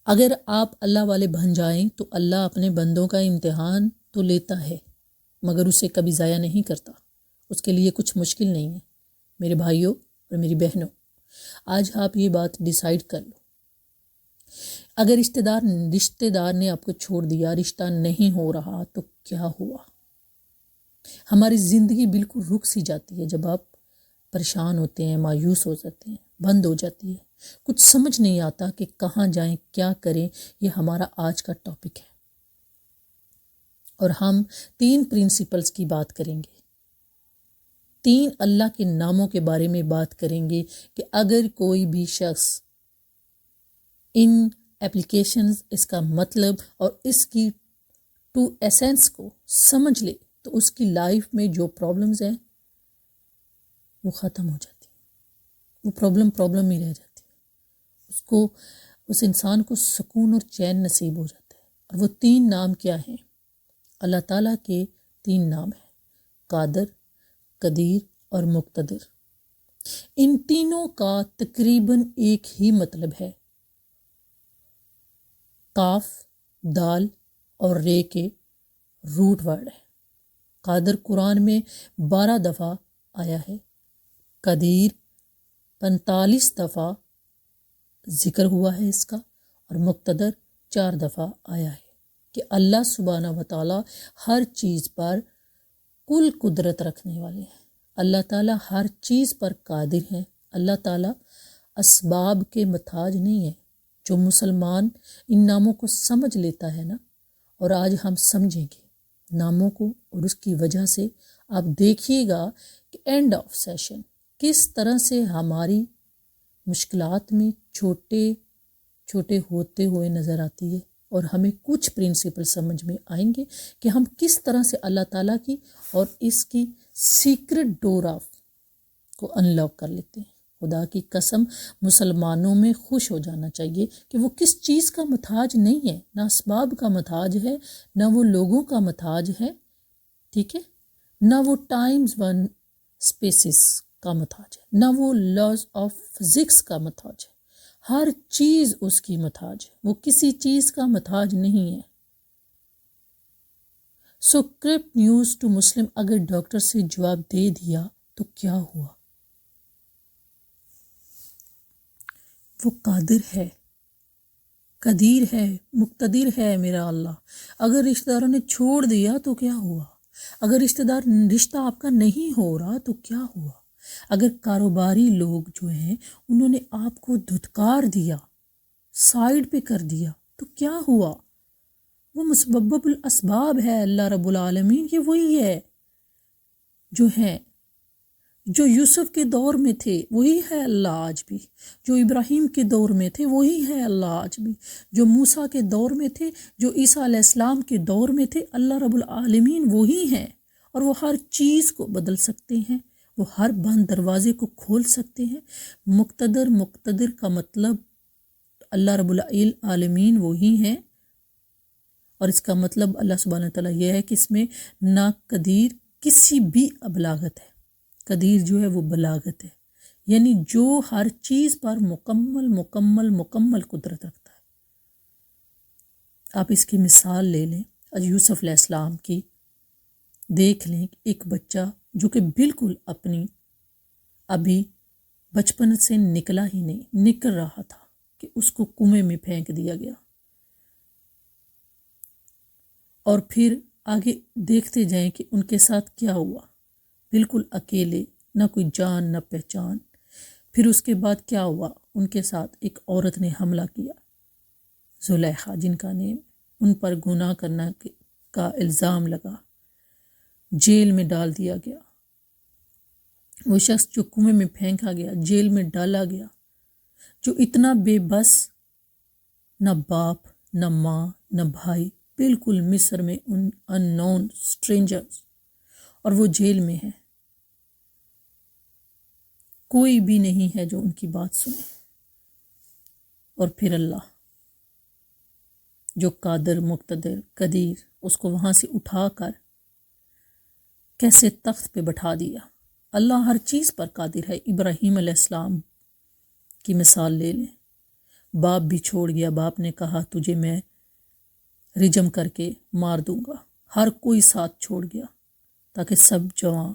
اگر آپ اللہ والے بن جائیں تو اللہ اپنے بندوں کا امتحان تو لیتا ہے مگر اسے کبھی ضائع نہیں کرتا۔ اس کے لیے کچھ مشکل نہیں ہے۔ میرے بھائیوں اور میری بہنوں، آج آپ یہ بات ڈیسائیڈ کر لو، اگر رشتہ دار نے آپ کو چھوڑ دیا، رشتہ نہیں ہو رہا تو کیا ہوا؟ ہماری زندگی بالکل رک سی جاتی ہے جب آپ پریشان ہوتے ہیں، مایوس ہو جاتے ہیں، بند ہو جاتی ہے، کچھ سمجھ نہیں آتا کہ کہاں جائیں، کیا کریں۔ یہ ہمارا آج کا ٹاپک ہے اور ہم 3 پرنسپلز کی بات کریں گے، 3 اللہ کے ناموں کے بارے میں بات کریں گے کہ اگر کوئی بھی شخص ان اپلیکیشنز، اس کا مطلب اور اس کی ٹو ایسنس کو سمجھ لے تو اس کی لائف میں جو پرابلمز ہیں وہ ختم ہو جاتی ہیں، وہ پرابلم ہی رہ جاتی ہے، اس انسان کو سکون اور چین نصیب ہو جاتا ہے۔ اور وہ 3 نام کیا ہیں؟ اللہ تعالیٰ کے 3 نام ہیں، قادر، قدیر اور مقتدر۔ ان تینوں کا تقریباً ایک ہی مطلب ہے، قاف، دال اور رے کے روٹ ورڈ ہے۔ قادر قرآن میں 12 دفعہ آیا ہے، قدیر 45 دفعہ ذکر ہوا ہے اس کا، اور مقتدر 4 دفعہ آیا ہے کہ اللہ سبحانہ و تعالیٰ ہر چیز پر کل قدرت رکھنے والے ہیں۔ اللہ تعالیٰ ہر چیز پر قادر ہیں۔ اللہ تعالیٰ اسباب کے محتاج نہیں ہے۔ جو مسلمان ان ناموں کو سمجھ لیتا ہے نا، اور آج ہم سمجھیں گے ناموں کو، اور اس کی وجہ سے آپ دیکھیے گا کہ اینڈ آف سیشن کس طرح سے ہماری مشکلات میں چھوٹے ہوتے ہوئے نظر آتی ہے، اور ہمیں کچھ پرنسپل سمجھ میں آئیں گے کہ ہم کس طرح سے اللہ تعالیٰ کی اور اس کی سیکرٹ ڈور آف کو انلاک کر لیتے ہیں۔ خدا کی قسم، مسلمانوں میں خوش ہو جانا چاہیے کہ وہ کس چیز کا محتاج نہیں ہے، نہ اسباب کا محتاج ہے، نہ وہ لوگوں کا محتاج ہے، ٹھیک ہے، نہ وہ ٹائمز ون اسپیسز کا محتاج ہے، نہ وہ لاز آف فزکس کا محتاج ہے۔ ہر چیز اس کی محتاج ہے، وہ کسی چیز کا محتاج نہیں ہے۔ سو کرپٹ نیوز ٹو مسلم، اگر ڈاکٹر سے جواب دے دیا تو کیا ہوا؟ وہ قادر ہے، قدیر ہے، مقتدر ہے میرا اللہ۔ اگر رشتہ داروں نے چھوڑ دیا تو کیا ہوا؟ اگر رشتہ آپ کا نہیں ہو رہا تو کیا ہوا؟ اگر کاروباری لوگ جو ہیں انہوں نے آپ کو دھتکار دیا، سائیڈ پہ کر دیا تو کیا ہوا؟ وہ مسبب الاسباب ہے اللہ رب العالمین، یہ وہی ہے جو ہیں، جو یوسف کے دور میں تھے وہی ہے اللہ آج بھی، جو ابراہیم کے دور میں تھے وہی ہے اللہ آج بھی، جو موسیٰ کے دور میں تھے، جو عیسیٰ علیہ السلام کے دور میں تھے، اللہ رب العالمین وہی ہیں، اور وہ ہر چیز کو بدل سکتے ہیں، وہ ہر بند دروازے کو کھول سکتے ہیں۔ مقتدر کا مطلب اللہ رب العالمین وہی ہیں، اور اس کا مطلب اللہ سبحانہ تعالیٰ یہ ہے کہ اس میں نہ قدیر کسی بھی بلاغت ہے، قدیر جو ہے وہ بلاغت ہے، یعنی جو ہر چیز پر مکمل قدرت رکھتا ہے۔ آپ اس کی مثال لے لیں، یوسف علیہ السلام کی، دیکھ لیں ایک بچہ جو کہ بالکل ابھی بچپن سے نکلا ہی نہیں، نکل رہا تھا کہ اس کو کنویں میں پھینک دیا گیا، اور پھر آگے دیکھتے جائیں کہ ان کے ساتھ کیا ہوا، بالکل اکیلے، نہ کوئی جان نہ پہچان۔ پھر اس کے بعد کیا ہوا؟ ان کے ساتھ ایک عورت نے حملہ کیا، زلیخا جن کا نیم، ان پر گناہ کرنا کا الزام لگا، جیل میں ڈال دیا گیا۔ وہ شخص جو کنویں میں پھینکا گیا، جیل میں ڈالا گیا، جو اتنا بے بس، نہ باپ نہ ماں نہ بھائی، بالکل مصر میں ان اننون اسٹرینجرز، اور وہ جیل میں ہے، کوئی بھی نہیں ہے جو ان کی بات سنے۔ اور پھر اللہ جو قادر، مقتدر، قدیر، اس کو وہاں سے اٹھا کر کیسے تخت پہ بٹھا دیا۔ اللہ ہر چیز پر قادر ہے۔ ابراہیم علیہ السلام کی مثال لے لیں، باپ بھی چھوڑ گیا، باپ نے کہا تجھے میں رجم کر کے مار دوں گا، ہر کوئی ساتھ چھوڑ گیا تاکہ سب جوان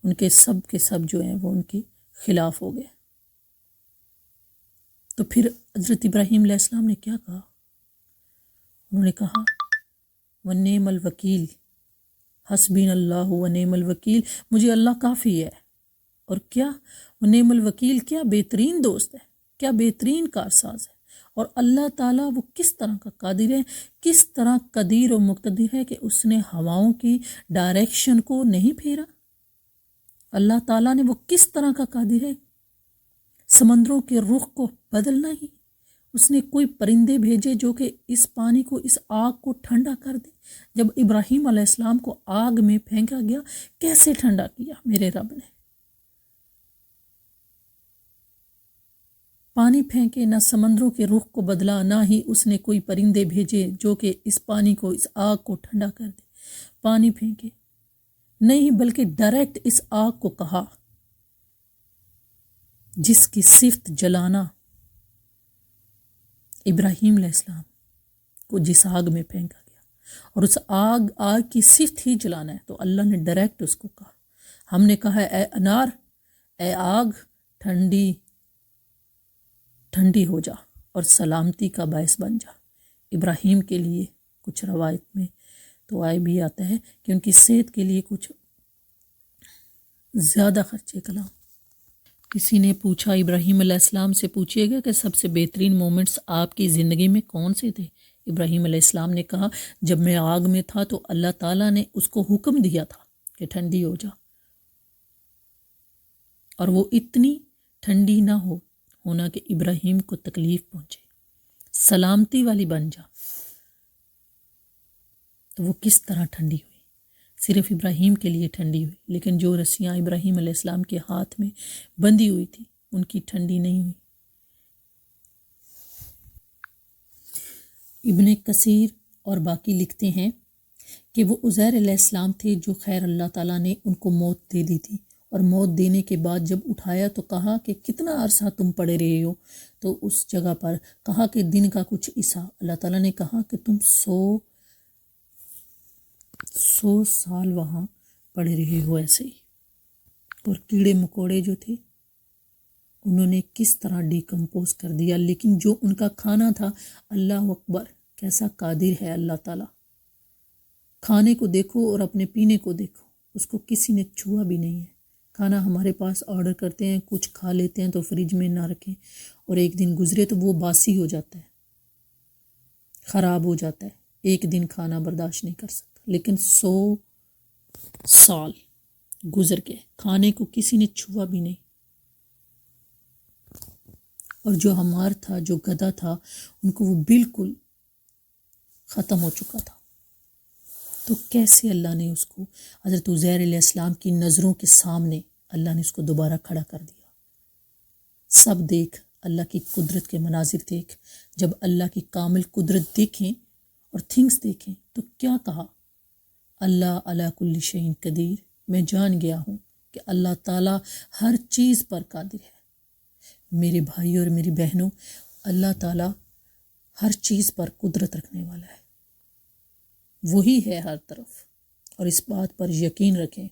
ان کے سب کے سب جو ہیں وہ ان کے خلاف ہو گئے۔ تو پھر حضرت ابراہیم علیہ السلام نے کیا کہا؟ انہوں نے کہا وَنِعْمَ الْوَکِیل، حسبین اللہ ونعم الوکیل، مجھے اللہ کافی ہے۔ اور کیا ونعم الوکیل، کیا بہترین دوست ہے، کیا بہترین کارساز ہے۔ اور اللہ تعالیٰ وہ کس طرح کا قادر ہے، کس طرح قدیر و مقتدر ہے کہ اس نے ہواؤں کی ڈائریکشن کو نہیں پھیرا۔ اللہ تعالیٰ نے وہ کس طرح کا قادر ہے، سمندروں کے رخ کو بدلنا ہی۔ اس نے کوئی پرندے بھیجے جو کہ اس پانی کو، اس آگ کو ٹھنڈا کر دے۔ جب ابراہیم علیہ السلام کو آگ میں پھینکا گیا، کیسے ٹھنڈا کیا میرے رب نے؟ پانی پھینکے، نہ سمندروں کے رخ کو بدلا، نہ ہی اس نے کوئی پرندے بھیجے جو کہ اس پانی کو، اس آگ کو ٹھنڈا کر دے۔ پانی پھینکے نہیں، بلکہ ڈائریکٹ اس آگ کو کہا جس کی صفت جلانا، ابراہیم علیہ السلام کو جس آگ میں پھینکا گیا، اور اس آگ کی صفت ہی جلانا ہے، تو اللہ نے ڈائریکٹ اس کو کہا۔ ہم نے کہا اے انار، اے آگ، ٹھنڈی ٹھنڈی ہو جا اور سلامتی کا باعث بن جا۔ ابراہیم کے لیے کچھ روایت میں تو بھی آتا ہے کہ ان کی صحت کے لیے کچھ زیادہ خرچے کلام۔ کسی نے پوچھا ابراہیم علیہ السلام سے، پوچھیے گا کہ سب سے بہترین مومنٹس آپ کی زندگی میں کون سے تھے؟ ابراہیم علیہ السلام نے کہا جب میں آگ میں تھا تو اللہ تعالیٰ نے اس کو حکم دیا تھا کہ ٹھنڈی ہو جا، اور وہ اتنی ٹھنڈی نہ ہونا کہ ابراہیم کو تکلیف پہنچے، سلامتی والی بن جا۔ تو وہ کس طرح ٹھنڈی ہوئی؟ صرف ابراہیم کے لیے ٹھنڈی ہوئی، لیکن جو رسیاں ابراہیم علیہ السلام کے ہاتھ میں بندھی ہوئی تھی ان کی ٹھنڈی نہیں ہوئی۔ ابن کثیر اور باقی لکھتے ہیں کہ وہ عزیر علیہ السلام تھے جو خیر اللہ تعالیٰ نے ان کو موت دے دی تھی، اور موت دینے کے بعد جب اٹھایا تو کہا کہ کتنا عرصہ تم پڑے رہے ہو؟ تو اس جگہ پر کہا کہ دن کا کچھ حصہ۔ اللہ تعالیٰ نے کہا کہ تم 100 سال وہاں پڑے رہے ہو ایسے ہی۔ اور کیڑے مکوڑے جو تھے انہوں نے کس طرح ڈیکمپوز کر دیا، لیکن جو ان کا کھانا تھا، اللہ اکبر، کیسا قادر ہے اللہ تعالیٰ۔ کھانے کو دیکھو اور اپنے پینے کو دیکھو، اس کو کسی نے چھوا بھی نہیں ہے۔ کھانا ہمارے پاس آرڈر کرتے ہیں، کچھ کھا لیتے ہیں تو فریج میں نہ رکھیں، اور ایک دن گزرے تو وہ باسی ہو جاتا ہے، خراب ہو جاتا ہے، ایک دن کھانا برداشت نہیں کر سکتا۔ لیکن 100 سال گزر گئے، کھانے کو کسی نے چھوا بھی نہیں، اور جو ہمار تھا، جو گدھا تھا، ان کو وہ بالکل ختم ہو چکا تھا۔ تو کیسے اللہ نے اس کو حضرت عزیر علیہ السلام کی نظروں کے سامنے اللہ نے اس کو دوبارہ کھڑا کر دیا۔ سب دیکھ، اللہ کی قدرت کے مناظر دیکھ، جب اللہ کی کامل قدرت دیکھیں اور تھنگس دیکھیں تو کیا کہا؟ اللہ علی کل شیء قدیر، میں جان گیا ہوں کہ اللہ تعالیٰ ہر چیز پر قادر ہے۔ میرے بھائی اور میری بہنوں، اللہ تعالیٰ ہر چیز پر قدرت رکھنے والا ہے، وہی ہے ہر طرف، اور اس بات پر یقین رکھیں